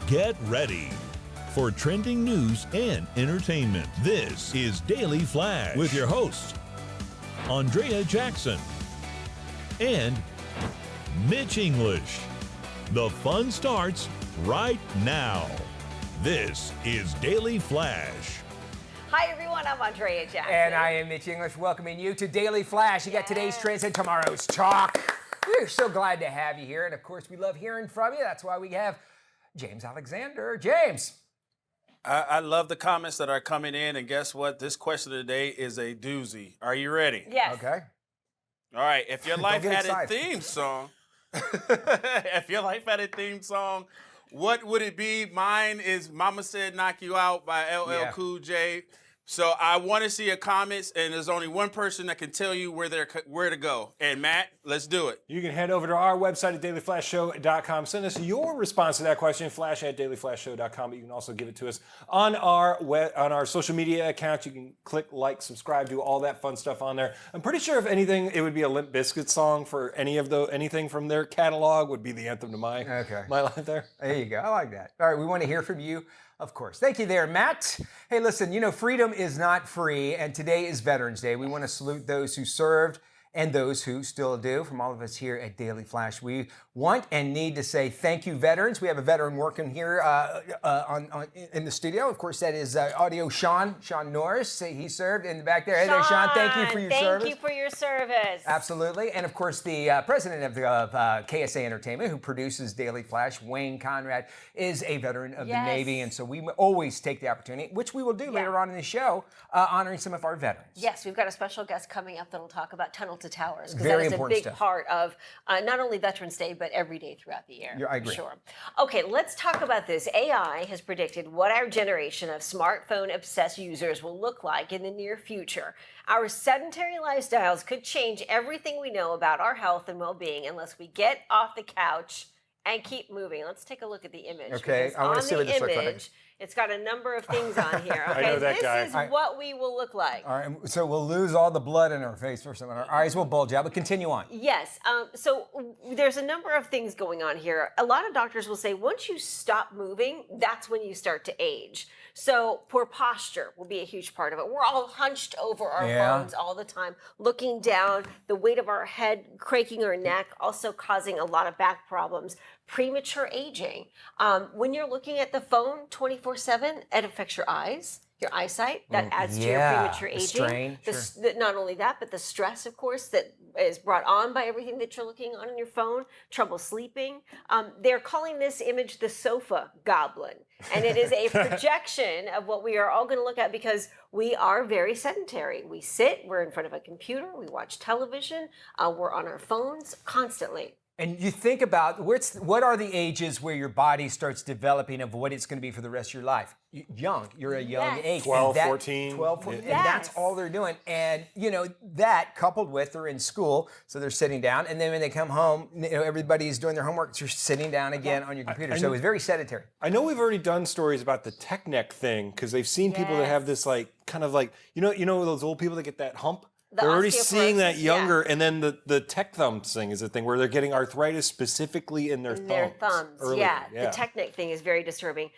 Get ready for trending news and entertainment. This is Daily Flash with your hosts, Andrea Jackson and Mitch English. The fun starts right now. This is Daily Flash. Hi everyone, I'm Andrea Jackson. And I am Mitch English, welcoming you to Daily Flash. You got today's trends and tomorrow's talk. We're so glad to have you here. And of course, we love hearing from you. That's why we have James Alexander. James. I love the comments that are coming in. And guess what? This question of the day is a doozy. Are you ready? Yes. Okay. All right. If your life had excited. a theme song, what would it be? Mine is Mama Said Knock You Out by LL Cool J. So I want to see your comments, and there's only one person that can tell you where to go. And Matt, let's do it. You can head over to our website at dailyflashshow.com. Send us your response to that question, flash@dailyflashshow.com. But you can also give it to us on our social media accounts. You can click like, subscribe, do all that fun stuff on there. I'm pretty sure if anything, it would be a Limp Bizkit song for anything from their catalog would be the anthem to my life there. There you go. I like that. All right, we want to hear from you. Of course. Thank you there, Matt. Hey, listen, you know, freedom is not free, and today is Veterans Day. We want to salute those who served and those who still do. From all of us here at Daily Flash, we want and need to say thank you, veterans. We have a veteran working here in the studio. Of course, that is audio Sean Norris. He served in the back there. Hey there, Sean. Thank you for your service. Thank you for your service. Absolutely. And of course, the president of KSA Entertainment, who produces Daily Flash, Wayne Conrad, is a veteran of the Navy. And so we always take the opportunity, which we will do later on in the show, honoring some of our veterans. Yes, we've got a special guest coming up that'll talk about Tunnel to Towers, because Very that is a important big stuff. part of not only Veterans Day, but every day throughout the year. Yeah, I agree. Sure. Okay, let's talk about this. AI has predicted what our generation of smartphone-obsessed users will look like in the near future. Our sedentary lifestyles could change everything we know about our health and well-being unless we get off the couch and keep moving. Let's take a look at the image. Okay, because I want to on see what this looks like. image, it's got a number of things on here. Okay, I know that this guy. is what we will look like. All right, so we'll lose all the blood in our face first, and our eyes will bulge out, but continue on. Yes, so there's a number of things going on here. A lot of doctors will say once you stop moving, that's when you start to age. So poor posture will be a huge part of it. We're all hunched over our phones all the time, looking down, the weight of our head, craking our neck, also causing a lot of back problems. Premature aging. When you're looking at the phone 24/7, it affects your eyes, your eyesight. That adds to your premature aging. Strain, Not only that, but the stress, of course, that is brought on by everything that you're looking on your phone. Trouble sleeping. They're calling this image the sofa goblin, and it is a projection of what we are all going to look at because we are very sedentary. We sit, we're in front of a computer, we watch television, we're on our phones constantly. And you think about what are the ages where your body starts developing of what it's going to be for the rest of your life? You're a young age. 12, 14. 12, 14. And that's all they're doing. And, you know, that coupled with they're in school, so they're sitting down. And then when they come home, you know, everybody's doing their homework, so you're sitting down again on your computer. So it's very sedentary. I know we've already done stories about the tech neck thing because they've seen people that have this like kind of like, you know those old people that get that hump? They're already seeing that younger, and then the tech thumbs thing is a thing where they're getting arthritis specifically in their thumbs. Earlier. The technic thing is very disturbing.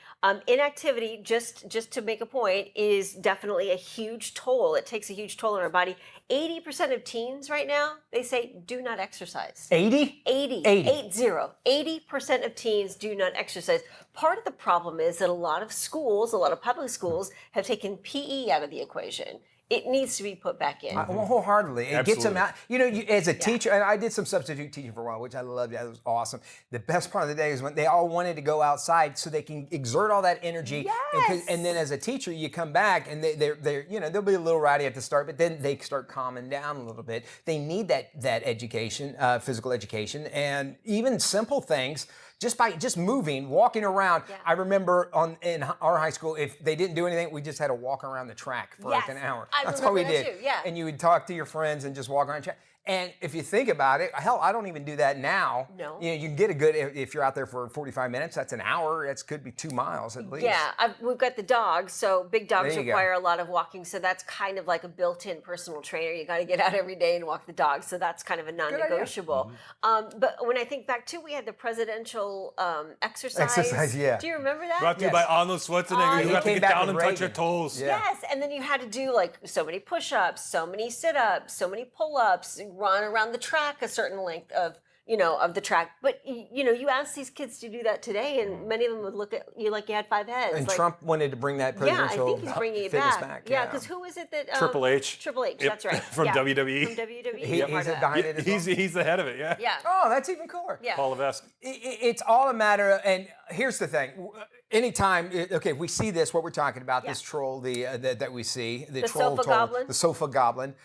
Inactivity, just to make a point, is definitely a huge toll. It takes a huge toll on our body. 80% of teens right now, they say, do not exercise. 80? 80% of teens do not exercise. Part of the problem is that a lot of public schools, have taken PE out of the equation. It needs to be put back in. Wholeheartedly. It gets them out. You know, as a teacher, and I did some substitute teaching for a while, which I loved. That was awesome. The best part of the day is when they all wanted to go outside so they can exert all that energy. Yes. And then as a teacher, you come back and they're you know, they'll be a little rowdy at the start, but then they start calming down a little bit. They need that education, physical education, and even simple things. Just by moving, walking around. Yeah. I remember in our high school, if they didn't do anything, we just had to walk around the track for like an hour. That's all we did. Too, yeah. And you would talk to your friends and just walk around the track. And if you think about it, hell, I don't even do that now. No. You know, you can get a good, if you're out there for 45 minutes, that's an hour. That could be 2 miles at least. Yeah, we've got the dogs, so big dogs There you go. require a lot of walking, so that's kind of like a built-in personal trainer. You got to get out every day and walk the dog, so that's kind of a non-negotiable. But when I think back too, we had the presidential exercise. Exercise, yeah. Do you remember that? Brought to you by Arnold Schwarzenegger. He You have to came get back down with and touch your Reagan. toes. Yeah. Yes, and then you had to do like so many push-ups, so many sit-ups, so many pull-ups, run around the track a certain length of the track. But you ask these kids to do that today, and many of them would look at you like you had 5 heads. And like, Trump wanted to bring that yeah, I presidential think he's bringing it fitness back. back. Yeah, because who is it that Triple H. Triple H, Yep. that's right. From yeah. WWE. From WWE. He's behind it as well. He's the head of it, yeah. Yeah. Oh, that's even cooler. Yeah. Paul Levesque. It's all a matter of, and here's the thing. Anytime, okay, if we see this, what we're talking about, this troll that we see, the troll sofa goblin? the sofa goblin,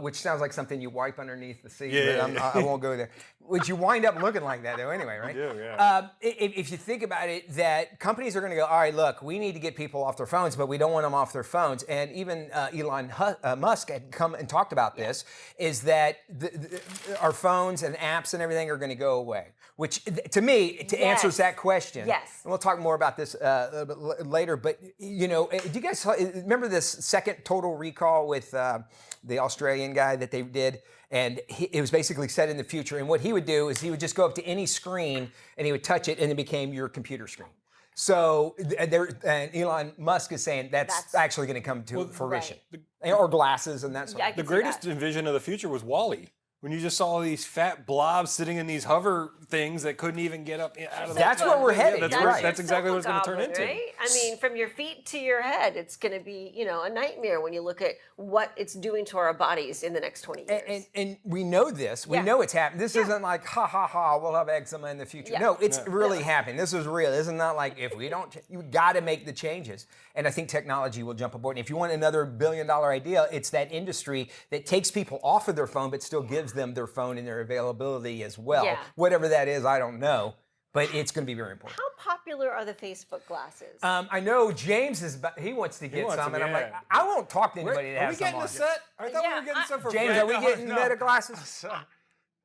which sounds like something you wipe underneath the seat, Yeah, but yeah. I won't go there. Which you wind up looking like that, though, anyway, right? You do, yeah. If you think about it, that companies are going to go, all right, look, we need to get people off their phones, but we don't want them off their phones. And even Elon Musk had come and talked about this, is that our phones and apps and everything are going to go away. Which, to me, answers that question. Yes. And we'll talk more about this a bit later. But, do you guys remember this second Total Recall with the Australian guy that they did? And it was basically set in the future. And what he would do is he would just go up to any screen and he would touch it and it became your computer screen. So and Elon Musk is saying that's actually going to come to fruition. Or glasses and that sort of thing. The greatest vision of the future was WALL-E. When you just saw these fat blobs sitting in these hover things that couldn't even get up out of the That's where we're headed. That's, Right. that's exactly what it's going to turn Goblin, into. right? I mean, from your feet to your head, it's going to be, a nightmare when you look at what it's doing to our bodies in the next 20 years. And we know this. We know it's happening. This isn't like, ha, ha, ha, we'll have eczema in the future. Yeah. No, it's really happening. This is real. This is not like if we don't, you got to make the changes. And I think technology will jump aboard. And if you want another $1 billion idea, it's that industry that takes people off of their phone but still gives them their phone and their availability as well. Yeah. Whatever that is, I don't know. But it's going to be very important. How popular are the Facebook glasses? I know James he wants to get wants some, them, and I'm like, yeah. I won't talk to anybody that Are we has some getting on. a set? I thought we were getting some for James, free. are we getting No. Meta glasses?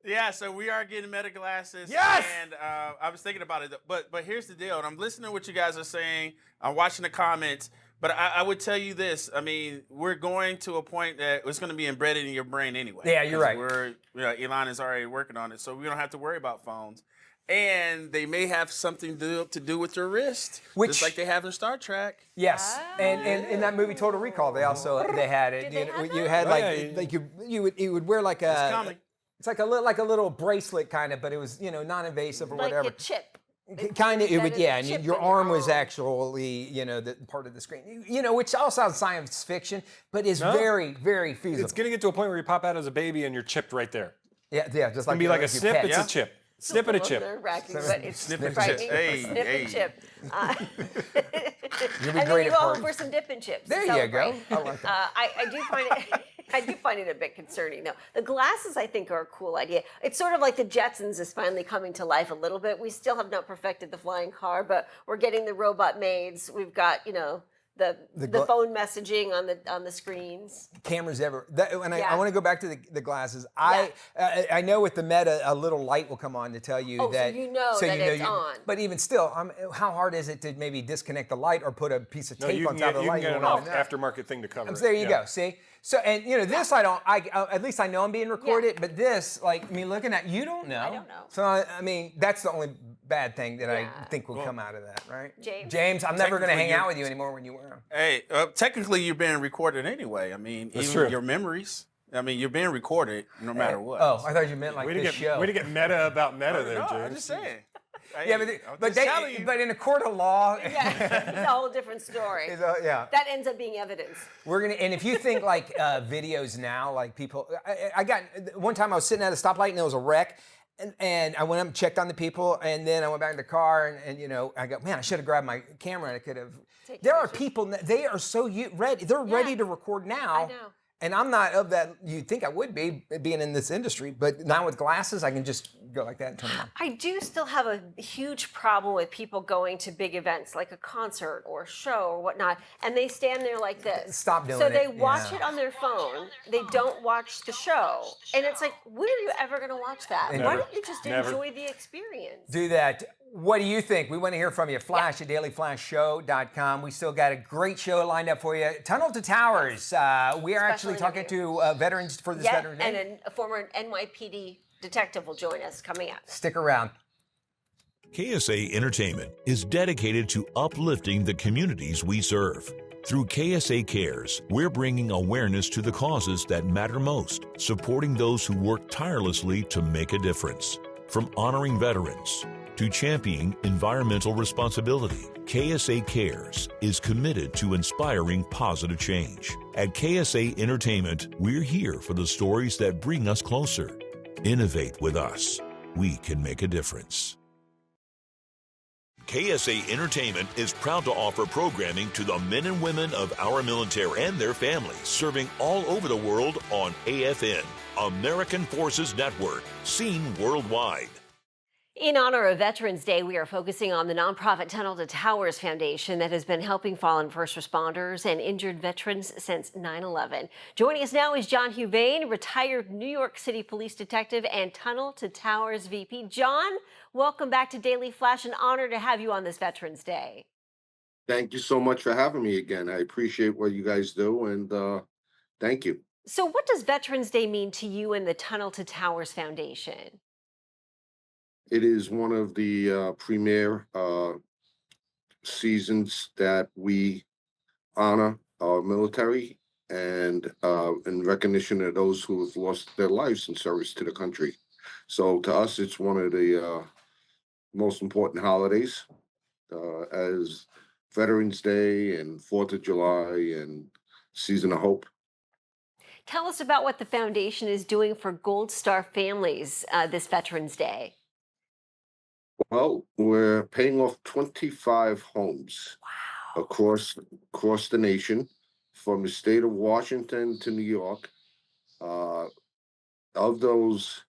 Yeah, so we are getting Meta glasses. Yes! And I was thinking about it, but here's the deal. And I'm listening to what you guys are saying. I'm watching the comments. But I would tell you this. I mean, we're going to a point that it's going to be embedded in your brain anyway. Yeah, you're right. Elon is already working on it, so we don't have to worry about phones. And they may have something to do with your wrist, just like they have in Star Trek. Yes, and in that movie Total Recall, they had it. Did they have You that? had Yeah, like you would wear like It's coming. it's like a little bracelet kind of, but it was non-invasive or like whatever. a chip. Kind of, it would, embedded yeah, a and chip your in your arm was arm. actually, the part of the screen, which all sounds science fiction, but is very, very feasible. It's going to get to a point where you pop out as a baby and you're chipped right there. Yeah, just It's like going to be like a your snip, pet. it's Yeah. a chip. Snip and a chip. Nerve-wracking, but it's Snip and frightening. chip. Hey, Snip hey. and chip. You'll be And then great you at go home parties. for some dip and chips. There to you go. celebrate. I like that. I do find it. I do find it a bit concerning. No, the glasses I think are a cool idea. It's sort of like the Jetsons is finally coming to life a little bit. We still have not perfected the flying car, but we're getting the robot maids. We've got the phone messaging on the screens. Cameras ever. And I Yeah. want to go back to the glasses. I know with the Meta, a little light will come on to tell you Oh, so that. you know that it's on. But even still, how hard is it to maybe disconnect the light or put a piece of No, tape you on can top get, of the you light? can get an won't know. aftermarket thing to cover it. There you Yeah. go. See. So this I don't. At least I know I'm being recorded. But this, like me looking at, you don't know. I don't know. So I mean, that's the only bad thing that I Yeah. think will come out of that, right? James? I'm never going to Technically, hang out you're- with you anymore when you wear them. Hey, technically you're being recorded anyway. I mean, That's even true. your memories. I mean, you're being recorded no matter what. Oh, I thought you meant like Way to this show. get meta about meta there, No, James. I'm just saying. Yeah, but in a court of law, Yeah, it's a whole different story. yeah. That ends up being evidence. And if you think like videos now, like people, I got one time I was sitting at a stoplight and there was a wreck, and I went up and checked on the people, and then I went back in the car, and I go, man, I should have grabbed my camera. I could have. Take There are pictures. people, they are so ready. They're ready to record now. I know. And I'm not of that, you'd think I would be, being in this industry, but now with glasses, I can just go like that and turn them on. I do still have a huge problem with people going to big events like a concert or a show or whatnot, and they stand there like this. Stop doing so it. they watch Yeah. it on their phone. They don't watch the show, and it's like, when are you ever going to watch that? Why Never. don't you just Never. enjoy the experience? Do that. What do you think? We want to hear from you. Flash at dailyflashshow.com. We still got a great show lined up for you. Tunnel to Towers. We are actually talking to veterans for this Veterans Day. And a former NYPD detective will join us coming up. Stick around. KSA Entertainment is dedicated to uplifting the communities we serve. Through KSA Cares, we're bringing awareness to the causes that matter most, supporting those who work tirelessly to make a difference. From honoring veterans to championing environmental responsibility, KSA Cares is committed to inspiring positive change. At KSA Entertainment, we're here for the stories that bring us closer. Innovate with us. We can make a difference. KSA Entertainment is proud to offer programming to the men and women of our military and their families, serving all over the world on AFN, American Forces Network, seen worldwide. In honor of Veterans Day, we are focusing on the nonprofit Tunnel to Towers Foundation that has been helping fallen first responders and injured veterans since 9/11. Joining us now is John Huvane, retired New York City police detective and Tunnel to Towers VP. John, welcome back to Daily Flash. An honor to have you on this Veterans Day. Thank you so much for having me again. I appreciate what you guys do, and thank you. So what does Veterans Day mean to you and the Tunnel to Towers Foundation? It is one of the premier seasons that we honor our military and in recognition of those who have lost their lives in service to the country. So to us, it's one of the most important holidays as Veterans Day and 4th of July and Season of Hope. Tell us about what the foundation is doing for Gold Star families this Veterans Day. Well, we're paying off 25 homes across the nation, from the state of Washington to New York. Of those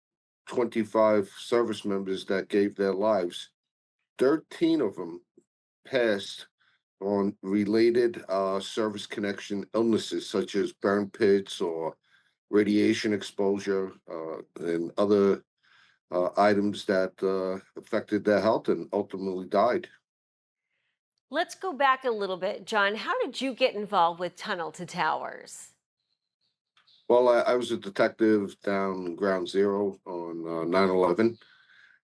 25 service members that gave their lives, 13 of them passed on related service connection illnesses such as burn pits or radiation exposure and other items that affected their health and ultimately died. Let's go back a little bit, John. How did you get involved with Tunnel to Towers? Well, I was a detective down Ground Zero on 9/11.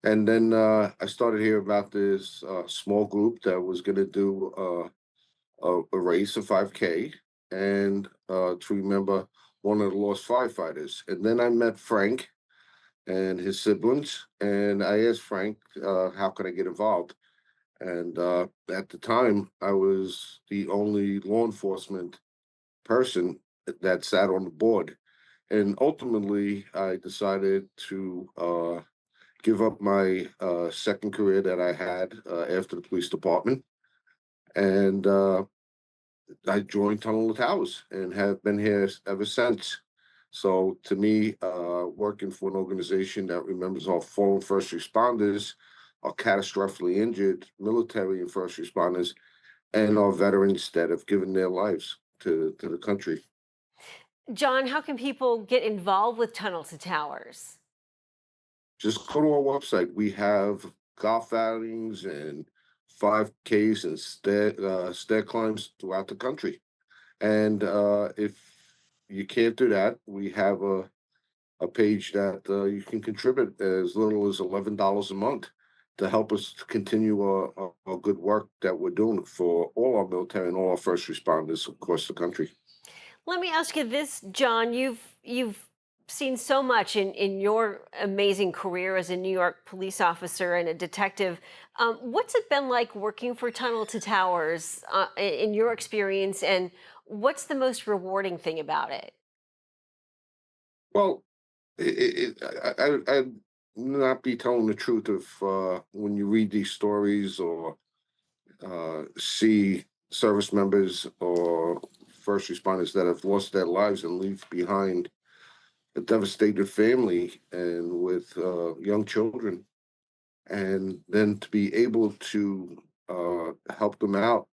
And then I started hearing about this small group that was going to do a race, a 5K, and to remember one of the lost firefighters. And then I met Frank and his siblings, and I asked Frank, how could I get involved? And at the time, I was the only law enforcement person that sat on the board. And ultimately, I decided to give up my second career that I had after the police department. And I joined Tunnel to Towers and have been here ever since. So to me, working for an organization that remembers our fallen first responders, our catastrophically injured military and first responders, and our veterans that have given their lives to the country. John, how can people get involved with Tunnel to Towers? Just go to our website. We have golf outings and 5Ks and stair climbs throughout the country. And if you can't do that, we have a page that you can contribute as little as $11 a month to help us continue our good work that we're doing for all our military and all our first responders across the country. Let me ask you this, John. You've seen so much in your amazing career as a New York police officer and a detective. What's it been like working for Tunnel to Towers in your experience, and what's the most rewarding thing about it? Well, I'd not be telling the truth if when you read these stories or see service members or first responders that have lost their lives and leave behind a devastated family and with young children. And then to be able to help them out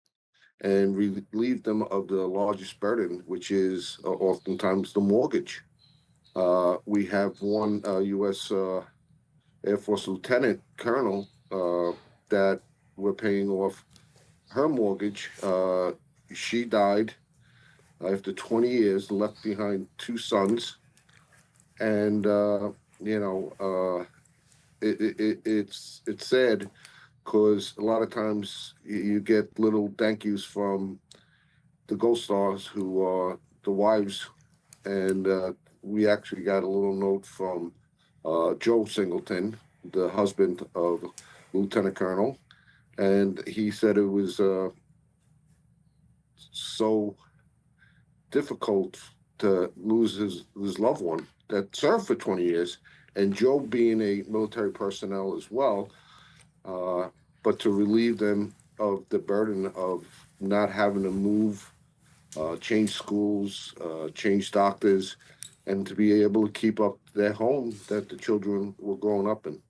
and relieve them of the largest burden, which is oftentimes the mortgage. We have one U.S. Air Force Lieutenant Colonel that we're paying off her mortgage. She died after 20 years, left behind 2 sons, and it's sad because a lot of times you get little thank yous from the Gold Stars who are the wives, and we actually got a little note from Joe Singleton, the husband of Lieutenant Colonel, and he said it was so difficult to lose his loved one that served for 20 years, and Joe being a military personnel as well, but to relieve them of the burden of not having to move, change schools, change doctors, and to be able to keep up their home that the children were growing up in.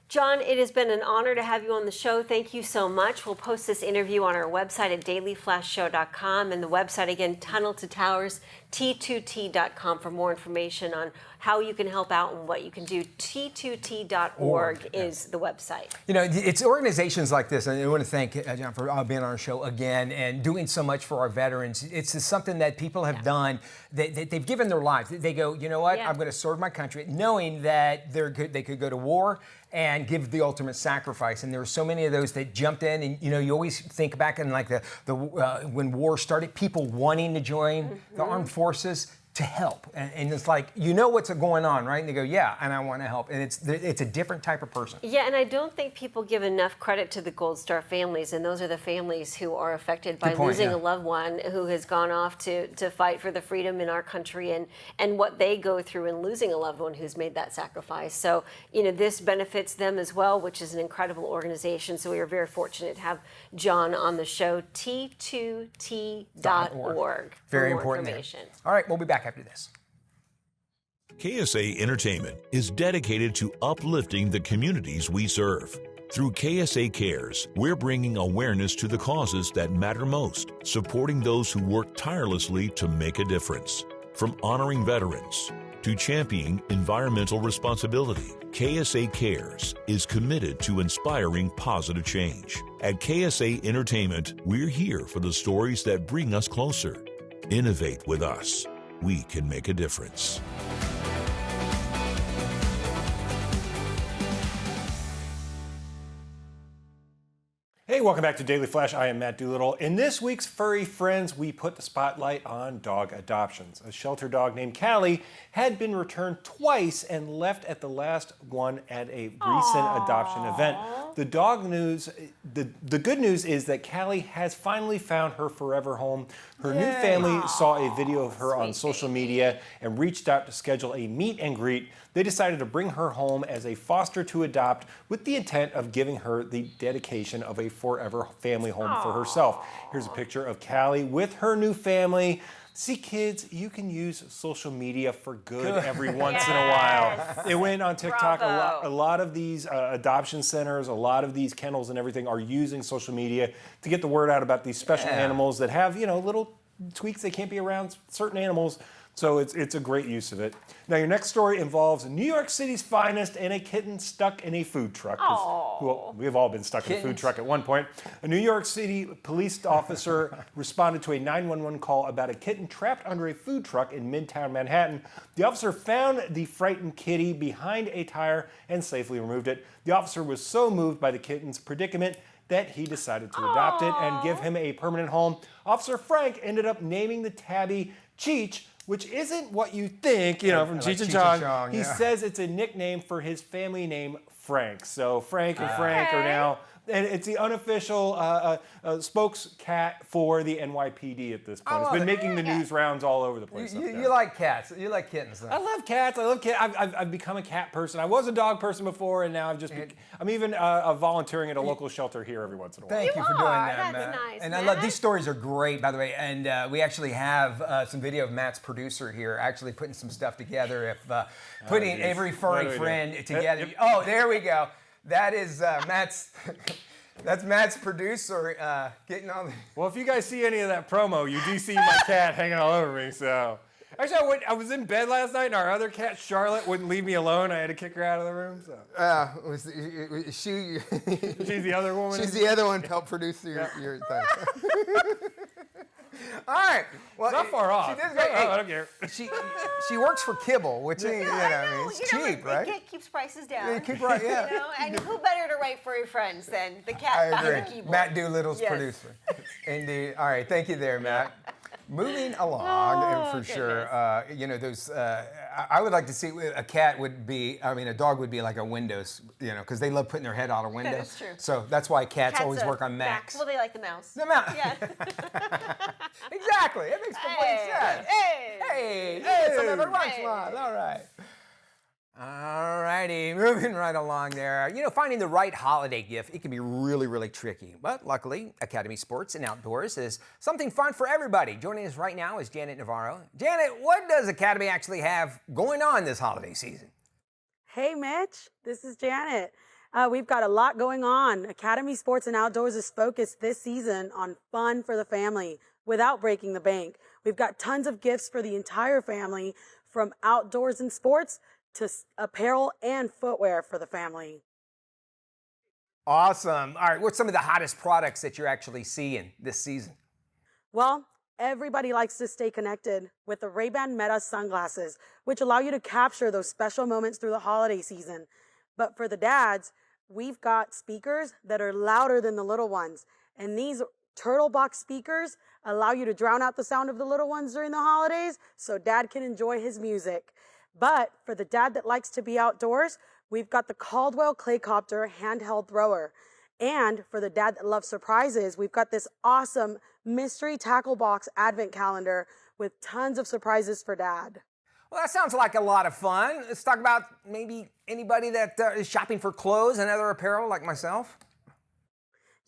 John, it has been an honor to have you on the show. Thank you so much. We'll post this interview on our website at dailyflashshow.com, and the website again, Tunnel to Towers, T2T.com, for more information on how you can help out and what you can do. T2T.org is the website. You know, it's organizations like this, and I want to thank John for being on our show again and doing so much for our veterans. It's just something that people have done. They've given their lives. They go, you know what? I'm going to serve my country, knowing that they could go to war and give the ultimate sacrifice. And there were so many of those that jumped in. And you know, you always think back in like when war started, people wanting to join the armed forces to help, and it's like, you know what's going on, right? And they go, yeah, and I want to help, and it's a different type of person. Yeah, and I don't think people give enough credit to the Gold Star families, and those are the families who are affected by losing a loved one who has gone off to fight for the freedom in our country, and what they go through in losing a loved one who's made that sacrifice. So, you know, this benefits them as well, which is an incredible organization. So we are very fortunate to have John on the show. T2T.org. Very important information. All right, we'll be back after this. KSA Entertainment is dedicated to uplifting the communities we serve. Through KSA Cares, we're bringing awareness to the causes that matter most, supporting those who work tirelessly to make a difference. From honoring veterans to championing environmental responsibility, KSA Cares is committed to inspiring positive change. At KSA Entertainment, we're here for the stories that bring us closer. Innovate with us. We can make a difference. Hey, welcome back to Daily Flash. I am Matt Doolittle. In this week's Furry Friends, we put the spotlight on dog adoptions. A shelter dog named Callie had been returned twice and left at the last one at a recent adoption event. The good news is that Callie has finally found her forever home. Her new family saw a video of her on social media and reached out to schedule a meet and greet. They decided to bring her home as a foster to adopt with the intent of giving her the dedication of a forever family home for herself. Here's a picture of Callie with her new family. See, kids, you can use social media for good every once in a while. It went on TikTok. A lot of these adoption centers, a lot of these kennels and everything are using social media to get the word out about these special animals that have, you know, little tweaks. They can't be around certain animals. So it's a great use of it. Now, your next story involves New York City's finest and a kitten stuck in a food truck. Well, we've all been stuck in a food truck at one point. A New York City police officer responded to a 911 call about a kitten trapped under a food truck in Midtown Manhattan. The officer found the frightened kitty behind a tire and safely removed it. The officer was so moved by the kitten's predicament that he decided to adopt it and give him a permanent home. Officer Frank ended up naming the tabby Cheech, which isn't what you think, you know, from Cheech and Chong. He says it's a nickname for his family name, Frank. So Frank and Frank are now And it's the unofficial spokes cat for the NYPD at this point. It's been making the news rounds all over the place. You like cats. You like kittens. I love cats. I love kittens. I've become a cat person. I was a dog person before, and now I'm even volunteering at a local shelter here every once in a while. Thank you for doing that, That's Matt. nice, And Matt. I love these stories are great, by the way. And we actually have some video of Matt's producer here actually putting some stuff together. Putting every furry friend together. Yep. Oh, there we go. That is Matt's. That's Matt's producer getting all the. Well, if you guys see any of that promo, you do see my cat hanging all over me. So, actually, I was in bed last night, and our other cat, Charlotte, wouldn't leave me alone. I had to kick her out of the room. So, she's the other woman. She's the other one to help produce your thing. All right. Well, not far off. She does great. I don't care. She works for Kibble, which is, it's cheap, right? It keeps prices down. Yeah, And who better to write furry friends than the cat I behind the agree. keyboard? Matt Doolittle's Yes. producer. Indeed. All right. Thank you there, Matt. Moving along, for sure. Those. I would like to see a dog would be like a Windows, because they love putting their head out a window. That is true. So that's why cats always work on Mac. Macs. Well, they like the mouse. The mouse. Yeah. Exactly. It makes complete sense. Hey, some every once in a while. All right. All righty, moving right along there. Finding the right holiday gift, it can be really, really tricky. But luckily, Academy Sports and Outdoors is something fun for everybody. Joining us right now is Janet Navarro. Janet, what does Academy actually have going on this holiday season? Hey, Mitch. This is Janet. We've got a lot going on. Academy Sports and Outdoors is focused this season on fun for the family without breaking the bank. We've got tons of gifts for the entire family, from outdoors and sports to apparel and footwear for the family. Awesome. All right, what's some of the hottest products that you're actually seeing this season? Well, everybody likes to stay connected with the Ray-Ban Meta sunglasses, which allow you to capture those special moments through the holiday season. But for the dads, we've got speakers that are louder than the little ones. And these turtle box speakers allow you to drown out the sound of the little ones during the holidays so dad can enjoy his music. But for the dad that likes to be outdoors, we've got the Caldwell Claycopter handheld thrower. And for the dad that loves surprises, we've got this awesome mystery tackle box advent calendar with tons of surprises for dad. Well, that sounds like a lot of fun. Let's talk about maybe anybody that is shopping for clothes and other apparel like myself.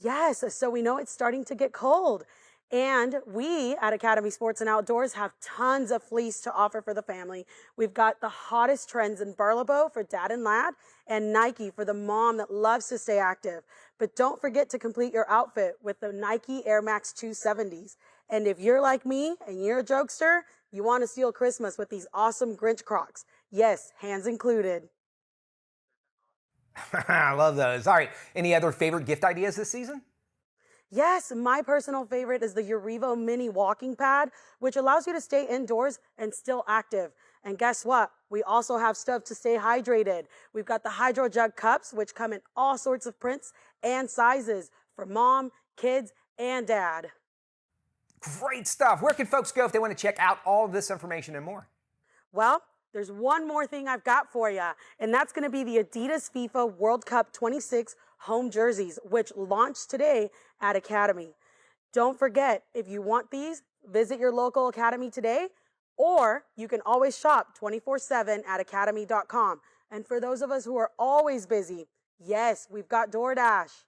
Yes, so we know it's starting to get cold. And we at Academy Sports and Outdoors have tons of fleece to offer for the family. We've got the hottest trends in Barlabo for dad and lad, and Nike for the mom that loves to stay active. But don't forget to complete your outfit with the Nike Air Max 270s. And if you're like me and you're a jokester, you want to steal Christmas with these awesome Grinch Crocs. Yes, hands included. I love those. All right, any other favorite gift ideas this season? Yes, my personal favorite is the Urivo Mini Walking Pad, which allows you to stay indoors and still active. And guess what? We also have stuff to stay hydrated. We've got the Hydro Jug Cups, which come in all sorts of prints and sizes for mom, kids, and dad. Great stuff. Where can folks go if they want to check out all of this information and more? Well, there's one more thing I've got for you, and that's going to be the Adidas FIFA World Cup 26 home jerseys, which launched today at Academy. Don't forget, if you want these, visit your local Academy today, or you can always shop 24/7 at academy.com. And for those of us who are always busy, yes, we've got DoorDash.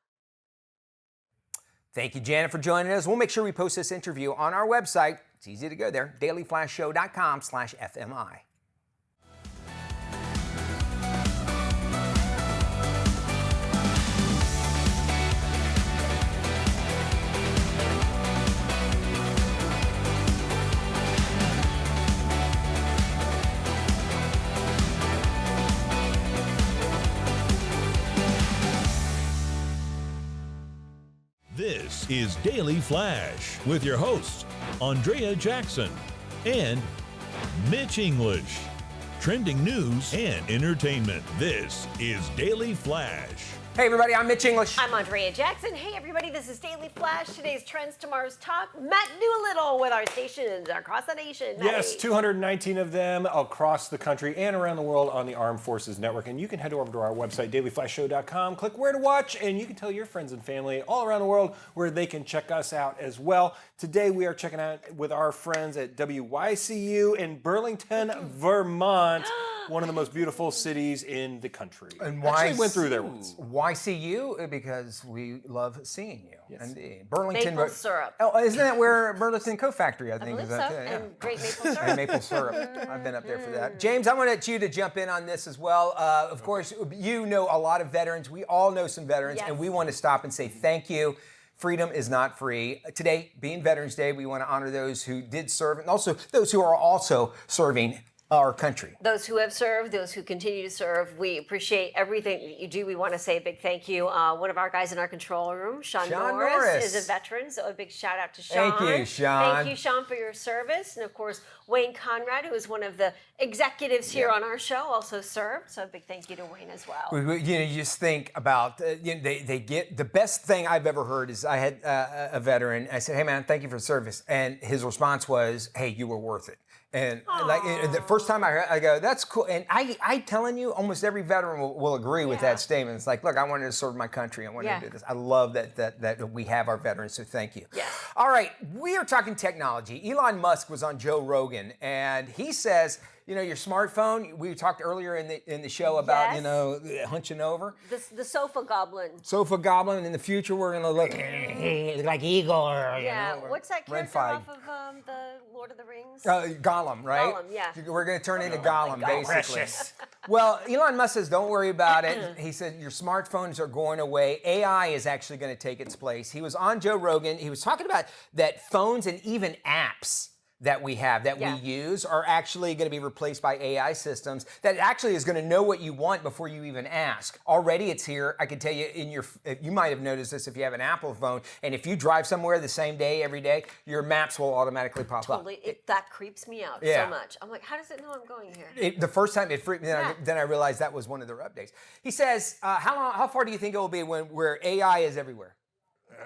Thank you, Janet, for joining us. We'll make sure we post this interview on our website. It's easy to go there, dailyflashshow.com/FMI. This is Daily Flash with your hosts, Andrea Jackson and Mitch English. Trending news and entertainment. This is Daily Flash. Hey, everybody, I'm Mitch English. I'm Andrea Jackson. Hey, everybody, this is Daily Flash. Today's Trends, tomorrow's Talk. Matt Doolittle with our stations across the nation. Yes, 219 of them across the country and around the world on the Armed Forces Network. And you can head over to our website, dailyflashshow.com, click where to watch, and you can tell your friends and family all around the world where they can check us out as well. Today, we are checking out with our friends at WYCU in Burlington, Vermont. One of the most beautiful cities in the country. And Actually went through there once. YCU, because we love seeing you. Yes. Indeed. Burlington. Maple syrup. Oh, isn't that where Burlington Coat Factory, I think, believe is that? so. Yeah. And great maple syrup. And maple syrup. I've been up there for that. James, I wanted you to jump in on this as well. Of course, you know a lot of veterans. We all know some veterans, Yes. and we want to stop and say thank you. Freedom is not free. Today, being Veterans Day, we want to honor those who did serve and also those who are also serving our country. Those who have served, those who continue to serve, we appreciate everything that you do. We want to say a big thank you. One of our guys in our control room, Sean Norris, is a veteran, so a big shout out to Sean. Thank you, Sean. Thank you, Sean, for your service. And of course, Wayne Conrad, who is one of the executives here on our show, also served. So a big thank you to Wayne as well. You just think about, they get, the best thing I've ever heard is I had a veteran. I said, hey man, thank you for service. And his response was, hey, you were worth it. And like the first time I heard, I go, that's cool. And I telling you, almost every veteran will agree with that statement. It's like, look, I wanted to serve my country. I wanted to do this. I love that we have our veterans. So thank you. Yes. All right, we are talking technology. Elon Musk was on Joe Rogan, and he says, your smartphone. We talked earlier in the show about hunching over. The sofa goblin. Sofa goblin. In the future, we're gonna look like Eagle or What's that character off of the Lord of the Rings? Gollum, right? Gollum, yeah. We're going to turn into Gollum, basically. Precious. Well, Elon Musk says, don't worry about it. He said, your smartphones are going away. AI is actually going to take its place. He was on Joe Rogan. He was talking about that phones and even apps that we have, that we use, are actually going to be replaced by AI systems that actually is going to know what you want before you even ask. Already it's here. I can tell you, you might have noticed this if you have an Apple phone, and if you drive somewhere the same day every day, your maps will automatically pop up. That creeps me out so much. I'm like, how does it know I'm going here? The first time it freaked me out, then I realized that was one of their updates. He says, how far do you think it will be where AI is everywhere?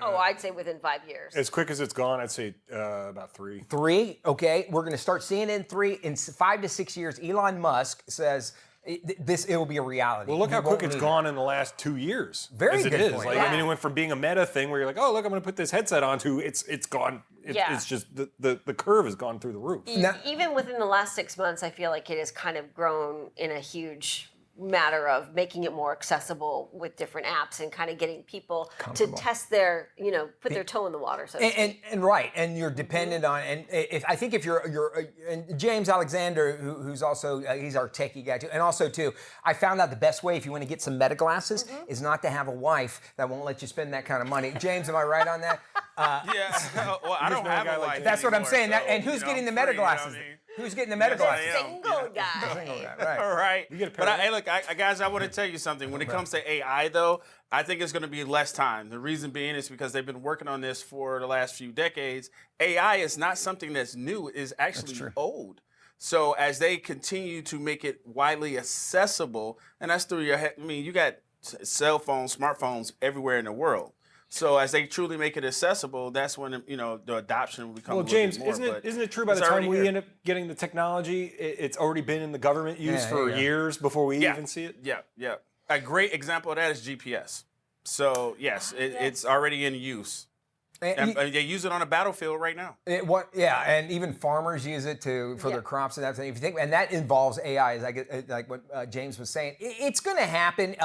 I'd say within 5 years. As quick as it's gone, I'd say about 3. 3? Okay. We're going to start seeing it in 5 to 6 years. Elon Musk says it will be a reality. Well, look how quick it's gone in the last 2 years. Very as good it is. point. Like, I mean, it went from being a meta thing where you're like, oh, look, I'm going to put this headset on to it's gone. It's just the curve has gone through the roof. Even within the last 6 months, I feel like it has kind of grown in a huge matter of making it more accessible with different apps and kind of getting people to test their, put their toe in the water. So and you're dependent on, and I think if you're and James Alexander, who's also he's our techie guy too, and also too, I found out the best way if you want to get some meta glasses is not to have a wife that won't let you spend that kind of money. James, am I right on that? Well, I don't have a wife. That's what I'm saying. So, and who's getting the meta glasses? Who's getting the meta glasses? Single guy. Single guy, right? All right. But look, guys, I want to tell you something. When it comes to AI, though, I think it's going to be less time. The reason being is because they've been working on this for the last few decades. AI is not something that's new. It is actually old. So as they continue to make it widely accessible, and that's through your head. I mean, you got cell phones, smartphones everywhere in the world. So as they truly make it accessible, that's when the adoption will become. Well, James, isn't it true by the time we end up getting the technology, it's already been in the government use for years before we even see it? Yeah. A great example of that is GPS. So yes, it's already in use. And they use it on a battlefield right now. And even farmers use it for their crops and everything. If you think, and that involves AI, like what James was saying. It's going to happen.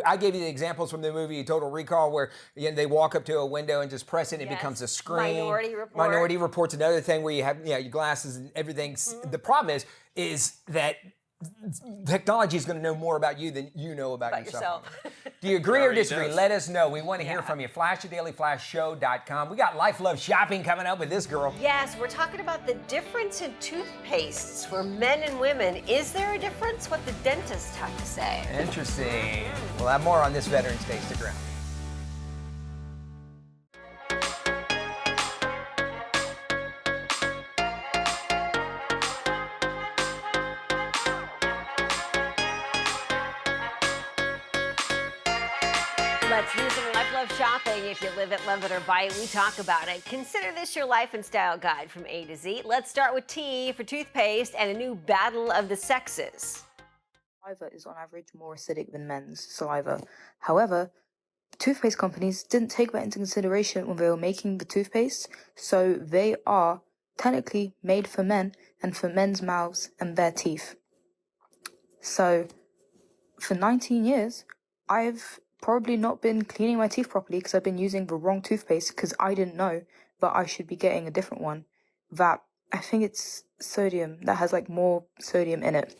I gave you the examples from the movie Total Recall, where they walk up to a window and just press it, and it becomes a screen. Minority Report's another thing where you have your glasses and everything. The problem is that technology is going to know more about you than you know about yourself. Do you agree or disagree? Let us know. We want to hear from you. Flash at dailyflashshow.com. We got Life Love Shopping coming up with this girl. Yes, we're talking about the difference in toothpastes for men and women. Is there a difference? What the dentists have to say. Interesting. We'll have more on this Veterans Day. Stick around. Let's do some Life Love shopping. If you live it, love it, or buy it, we talk about it. Consider this your life and style guide from A to Z. Let's start with T for toothpaste and a new battle of the sexes. Saliva is on average more acidic than men's saliva. However, toothpaste companies didn't take that into consideration when they were making the toothpaste, so they are technically made for men and for men's mouths and their teeth. So, for 19 years, I've probably not been cleaning my teeth properly because I've been using the wrong toothpaste because I didn't know that I should be getting a different one. That, I think it's sodium, that has like more sodium in it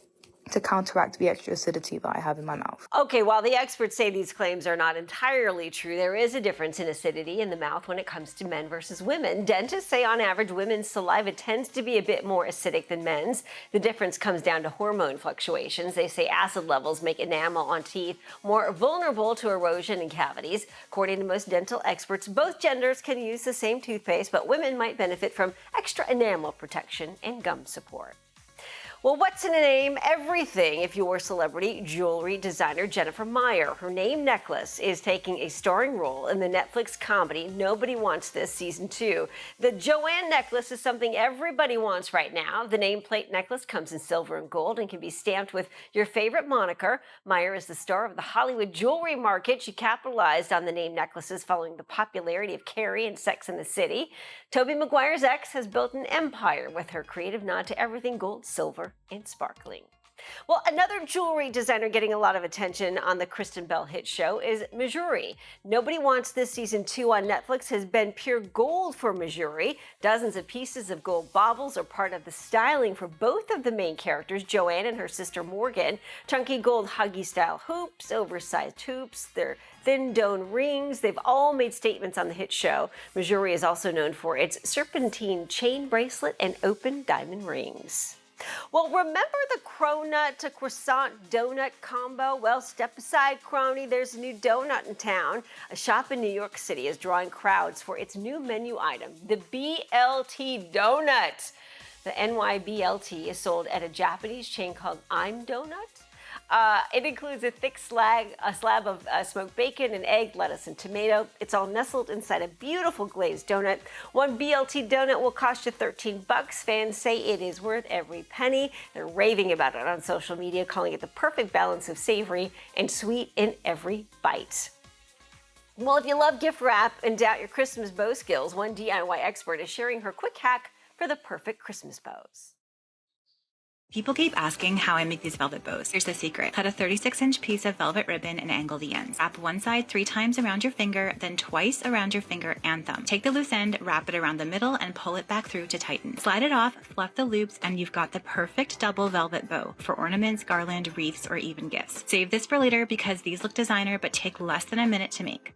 to counteract the extra acidity that I have in my mouth. Okay, while the experts say these claims are not entirely true, there is a difference in acidity in the mouth when it comes to men versus women. Dentists say on average women's saliva tends to be a bit more acidic than men's. The difference comes down to hormone fluctuations. They say acid levels make enamel on teeth more vulnerable to erosion and cavities. According to most dental experts, both genders can use the same toothpaste, but women might benefit from extra enamel protection and gum support. Well, what's in a name? Everything. If you're celebrity jewelry designer Jennifer Meyer, her name necklace is taking a starring role in the Netflix comedy Nobody Wants This Season 2. The Joanne necklace is something everybody wants right now. The nameplate necklace comes in silver and gold and can be stamped with your favorite moniker. Meyer is the star of the Hollywood jewelry market. She capitalized on the name necklaces following the popularity of Carrie and Sex and the City. Tobey Maguire's ex has built an empire with her creative nod to everything gold, silver, and sparkling. Well, another jewelry designer getting a lot of attention on the Kristen Bell hit show is Missouri. Nobody Wants This Season 2 on Netflix has been pure gold for Missouri. Dozens of pieces of gold baubles are part of the styling for both of the main characters, Joanne and her sister Morgan. Chunky gold huggy style hoops, oversized hoops, their thin dome rings, they've all made statements on the hit show. Missouri is also known for its serpentine chain bracelet and open diamond rings. Well, remember the cronut to croissant donut combo? Well, step aside, crony. There's a new donut in town. A shop in New York City is drawing crowds for its new menu item, the BLT donut. The NYBLT is sold at a Japanese chain called I'm Donut. It includes a thick slab of smoked bacon and egg, lettuce, and tomato. It's all nestled inside a beautiful glazed donut. One BLT donut will cost you $13. Fans say it is worth every penny. They're raving about it on social media, calling it the perfect balance of savory and sweet in every bite. Well, if you love gift wrap and doubt your Christmas bow skills, one DIY expert is sharing her quick hack for the perfect Christmas bows. People keep asking how I make these velvet bows. Here's the secret. Cut a 36-inch piece of velvet ribbon and angle the ends. Wrap one side 3 times around your finger, then twice around your finger and thumb. Take the loose end, wrap it around the middle, and pull it back through to tighten. Slide it off, fluff the loops, and you've got the perfect double velvet bow for ornaments, garland, wreaths, or even gifts. Save this for later because these look designer but take less than a minute to make.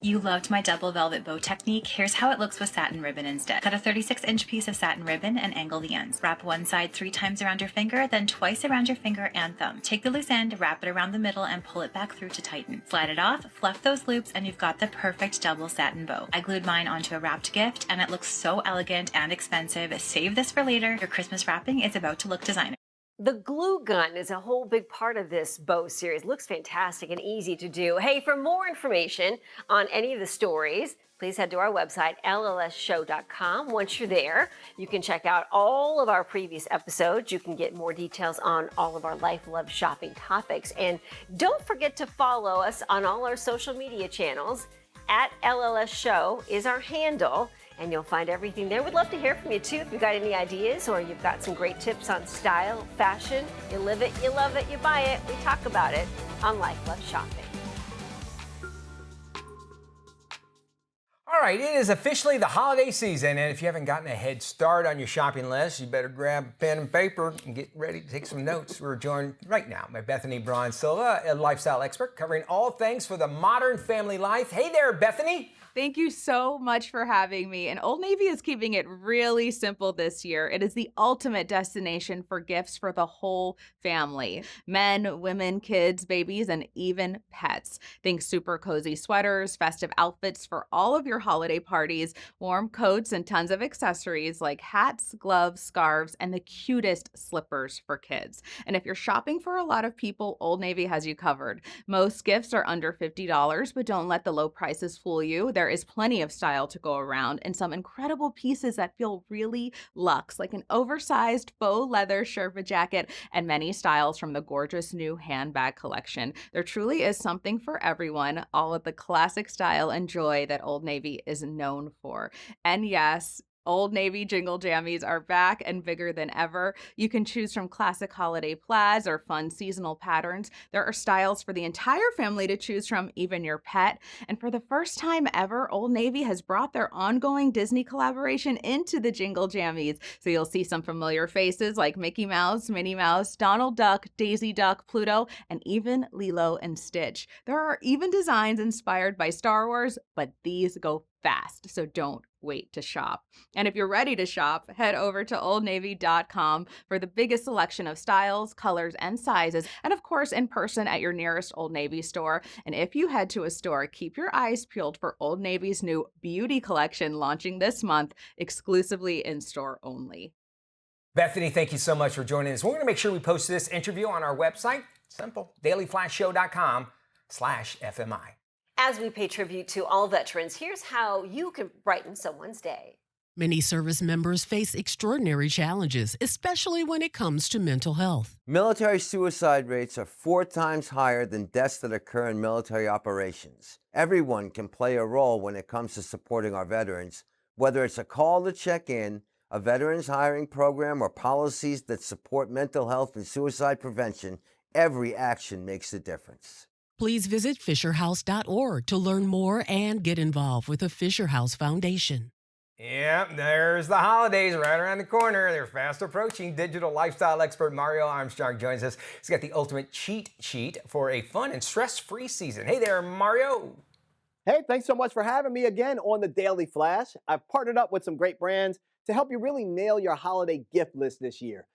You loved my double velvet bow technique. Here's how it looks with satin ribbon instead. Cut a 36-inch piece of satin ribbon and angle the ends. Wrap one side 3 times around your finger, then twice around your finger and thumb. Take the loose end, wrap it around the middle, and pull it back through to tighten. Slide it off, fluff those loops, and you've got the perfect double satin bow. I glued mine onto a wrapped gift, and it looks so elegant and expensive. Save this for later. Your Christmas wrapping is about to look designer. The glue gun is a whole big part of this bow series. Looks fantastic and easy to do. Hey, for more information on any of the stories, please head to our website, llsshow.com. Once you're there, you can check out all of our previous episodes. You can get more details on all of our Life Love shopping topics. And don't forget to follow us on all our social media channels. At LLS Show is our handle, and you'll find everything there. We'd love to hear from you too if you've got any ideas or you've got some great tips on style, fashion. You live it, you love it, you buy it. We talk about it on Life Love Shopping. All right, it is officially the holiday season, and if you haven't gotten a head start on your shopping list, you better grab pen and paper and get ready to take some notes. We're joined right now by Bethany Braun Silva, a lifestyle expert covering all things for the modern family life. Hey there, Bethany. Thank you so much for having me. And Old Navy is keeping it really simple this year. It is the ultimate destination for gifts for the whole family. Men, women, kids, babies, and even pets. Think super cozy sweaters, festive outfits for all of your holiday parties, warm coats, and tons of accessories like hats, gloves, scarves, and the cutest slippers for kids. And if you're shopping for a lot of people, Old Navy has you covered. Most gifts are under $50, but don't let the low prices fool you. There is plenty of style to go around and some incredible pieces that feel really luxe, like an oversized faux leather Sherpa jacket and many styles from the gorgeous new handbag collection. There truly is something for everyone, all with the classic style and joy that Old Navy is known for. And yes, Old Navy jingle jammies are back and bigger than ever. You can choose from classic holiday plaids or fun seasonal patterns. There are styles for the entire family to choose from, even your pet. And for the first time ever, Old Navy has brought their ongoing Disney collaboration into the jingle jammies. So you'll see some familiar faces like Mickey Mouse, Minnie Mouse, Donald Duck, Daisy Duck, Pluto, and even Lilo and Stitch. There are even designs inspired by Star Wars, but these go fast, so don't wait to shop. And if you're ready to shop, head over to oldnavy.com for the biggest selection of styles, colors, and sizes, and of course in person at your nearest Old Navy store. And if you head to a store, keep your eyes peeled for Old Navy's new beauty collection launching this month, exclusively in store only. Bethany, thank you so much for joining us. We're going to make sure we post this interview on our website. Simple. dailyflashshow.com/FMI. As we pay tribute to all veterans, here's how you can brighten someone's day. Many service members face extraordinary challenges, especially when it comes to mental health. Military suicide rates are 4 times higher than deaths that occur in military operations. Everyone can play a role when it comes to supporting our veterans, whether it's a call to check in, a veterans hiring program, or policies that support mental health and suicide prevention. Every action makes a difference. Please visit FisherHouse.org to learn more and get involved with the Fisher House Foundation. Yep, there's the holidays right around the corner. They're fast approaching. Digital lifestyle expert Mario Armstrong joins us. He's got the ultimate cheat sheet for a fun and stress-free season. Hey there, Mario. Hey, thanks so much for having me again on the Daily Flash. I've partnered up with some great brands to help you really nail your holiday gift list this year.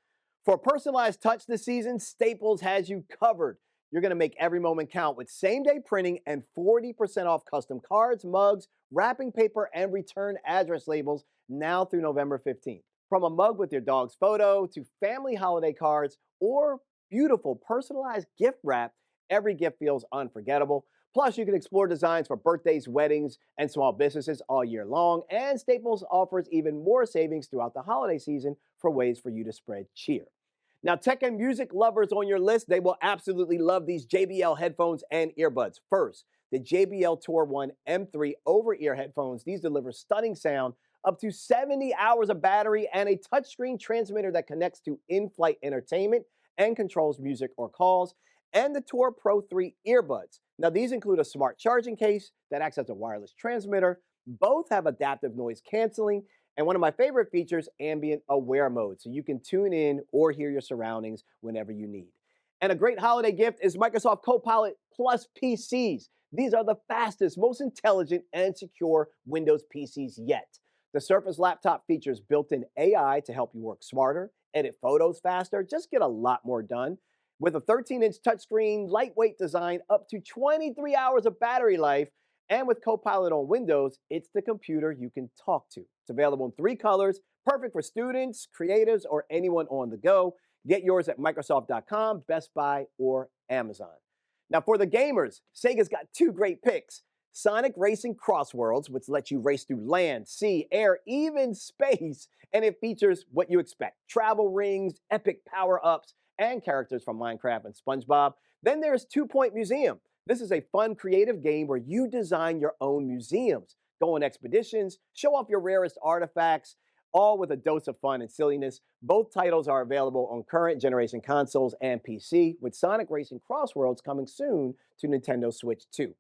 For a personalized touch this season, Staples has you covered. You're going to make every moment count with same-day printing and 40% off custom cards, mugs, wrapping paper, and return address labels now through November 15th. From a mug with your dog's photo to family holiday cards or beautiful personalized gift wrap, every gift feels unforgettable. Plus, you can explore designs for birthdays, weddings, and small businesses all year long. And Staples offers even more savings throughout the holiday season for ways for you to spread cheer. Now, tech and music lovers on your list, they will absolutely love these JBL headphones and earbuds. First, the JBL Tour 1 M3 over-ear headphones. These deliver stunning sound, up to 70 hours of battery, and a touchscreen transmitter that connects to in-flight entertainment and controls music or calls. And the Tour Pro 3 earbuds. Now, these include a smart charging case that acts as a wireless transmitter. Both have adaptive noise canceling. And one of my favorite features, ambient aware mode, so you can tune in or hear your surroundings whenever you need. And a great holiday gift is Microsoft Copilot Plus PCs. These are the fastest, most intelligent, and secure Windows PCs yet. The Surface laptop features built-in AI to help you work smarter, edit photos faster, just get a lot more done. With a 13-inch touchscreen, lightweight design, up to 23 hours of battery life, and with Copilot on Windows, it's the computer you can talk to. It's available in 3 colors, perfect for students, creatives, or anyone on the go. Get yours at Microsoft.com, Best Buy, or Amazon. Now, for the gamers, Sega's got 2 great picks. Sonic Racing Crossworlds, which lets you race through land, sea, air, even space. And it features what you expect: travel rings, epic power-ups, and characters from Minecraft and SpongeBob. Then there's 2 Point Museum. This is a fun, creative game where you design your own museums, go on expeditions, show off your rarest artifacts, all with a dose of fun and silliness. Both titles are available on current generation consoles and PC, with Sonic Racing Crossworlds coming soon to Nintendo Switch 2.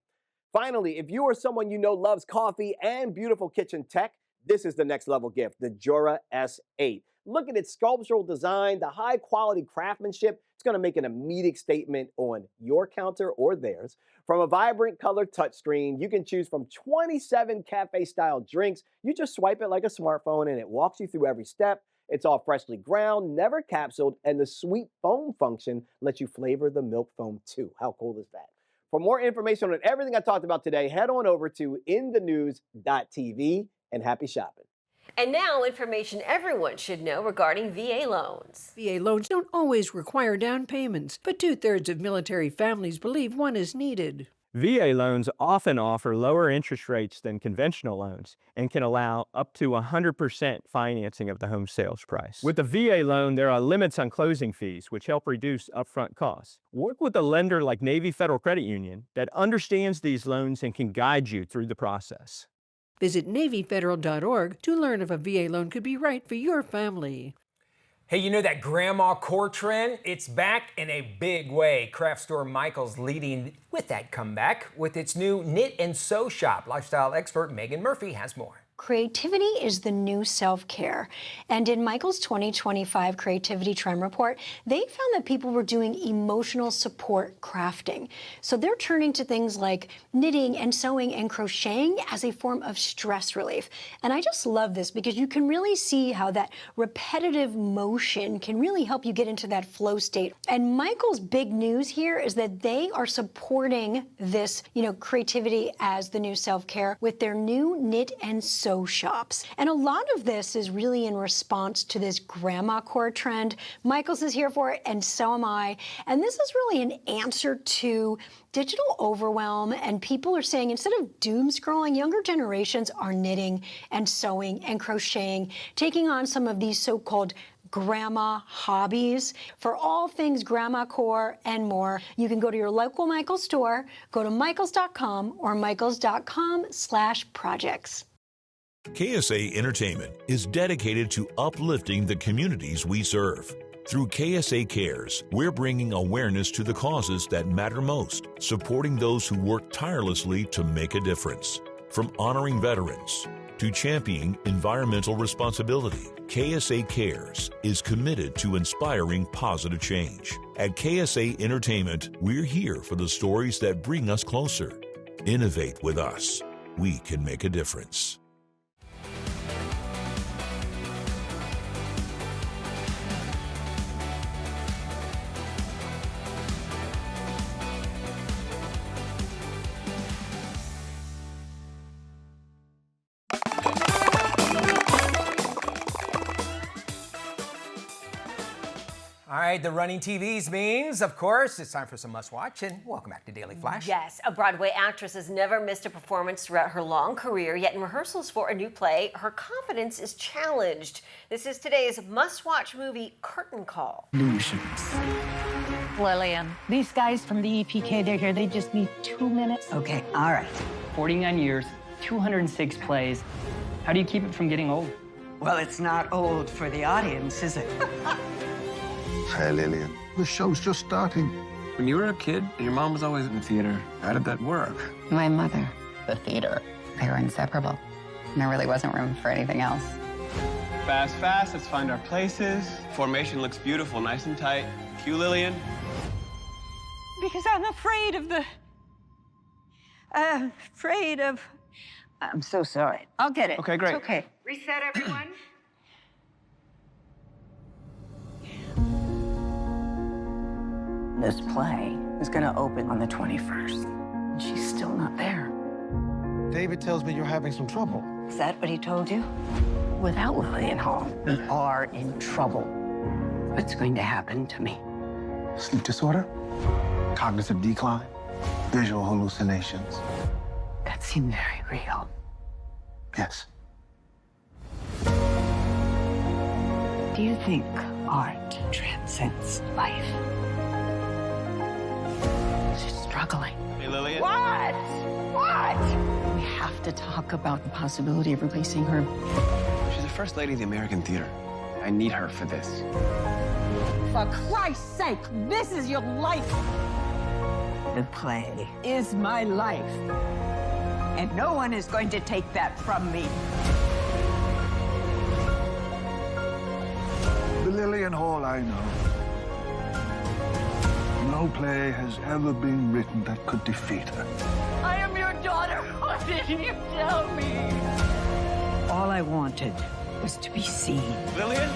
Finally, if you or someone you know loves coffee and beautiful kitchen tech, this is the next level gift, the Jura S8. Look at its sculptural design, the high quality craftsmanship. It's going to make an immediate statement on your counter or theirs. From a vibrant color touchscreen, you can choose from 27 cafe-style drinks. You just swipe it like a smartphone and it walks you through every step. It's all freshly ground, never capsuled, and the sweet foam function lets you flavor the milk foam too. How cool is that? For more information on everything I talked about today, head on over to inthenews.tv and happy shopping. And now, information everyone should know regarding VA loans. VA loans don't always require down payments, but 2/3 of military families believe one is needed. VA loans often offer lower interest rates than conventional loans and can allow up to 100% financing of the home sales price. With a VA loan, there are limits on closing fees, which help reduce upfront costs. Work with a lender like Navy Federal Credit Union that understands these loans and can guide you through the process. Visit NavyFederal.org to learn if a VA loan could be right for your family. Hey, you know that grandma core trend? It's back in a big way. Craft store Michael's leading with that comeback with its new knit and sew shop. Lifestyle expert Megan Murphy has more. Creativity is the new self-care. And in Michael's 2025 Creativity Trend Report, they found that people were doing emotional support crafting. So they're turning to things like knitting and sewing and crocheting as a form of stress relief. And I just love this because you can really see how that repetitive motion can really help you get into that flow state. And Michael's big news here is that they are supporting this, creativity as the new self-care with their new knit and sew shops. And a lot of this is really in response to this grandma core trend. Michael's is here for it, and so am I. And this is really an answer to digital overwhelm, and people are saying instead of doom scrolling, younger generations are knitting and sewing and crocheting, taking on some of these so-called grandma hobbies. For all things grandma core and more, you can go to your local Michael's store, go to michaels.com or michaels.com/projects. KSA Entertainment is dedicated to uplifting the communities we serve. Through KSA Cares, we're bringing awareness to the causes that matter most, supporting those who work tirelessly to make a difference. From honoring veterans to championing environmental responsibility, KSA Cares is committed to inspiring positive change. At KSA Entertainment, we're here for the stories that bring us closer. Innovate with us. We can make a difference. All right, the running TVs means, of course, it's time for some must-watch, and welcome back to Daily Flash. Yes, a Broadway actress has never missed a performance throughout her long career, yet in rehearsals for a new play, her confidence is challenged. This is today's must-watch movie, Curtain Call. Lillian, these guys from the EPK, they're here. They just need 2 minutes. Okay, all right. 49 years, 206 plays. How do you keep it from getting old? Well, it's not old for the audience, is it? Hey, Lillian, the show's just starting. When you were a kid, your mom was always in the theater. How did that work? My mother, the theater, they were inseparable. And there really wasn't room for anything else. Fast, fast, let's find our places. Formation looks beautiful, nice and tight. Cue, Lillian. Because I'm afraid of the... I'm so sorry. I'll get it. Okay, great. It's okay. Reset, everyone. This play is going to open on the 21st. And she's still not there. David tells me you're having some trouble. Is that what he told you? Without Lillian Hall, we are in trouble. What's going to happen to me? Sleep disorder, cognitive decline, visual hallucinations. That seemed very real. Yes. Do you think art transcends life? She's struggling. Hey, Lillian. What? What? We have to talk about the possibility of releasing her. She's the first lady of the American theater. I need her for this. For Christ's sake, this is your life. The play is my life. And no one is going to take that from me. The Lillian Hall I know. No play has ever been written that could defeat her. I am your daughter. Why didn't you tell me? All I wanted was to be seen. Lillian?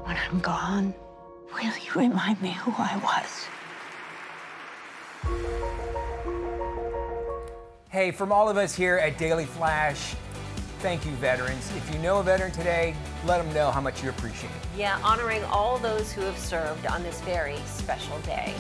When I'm gone, will you remind me who I was? Hey, from all of us here at Daily Flash, thank you, veterans. If you know a veteran today, let them know how much you appreciate it. Yeah, honoring all those who have served on this very special day.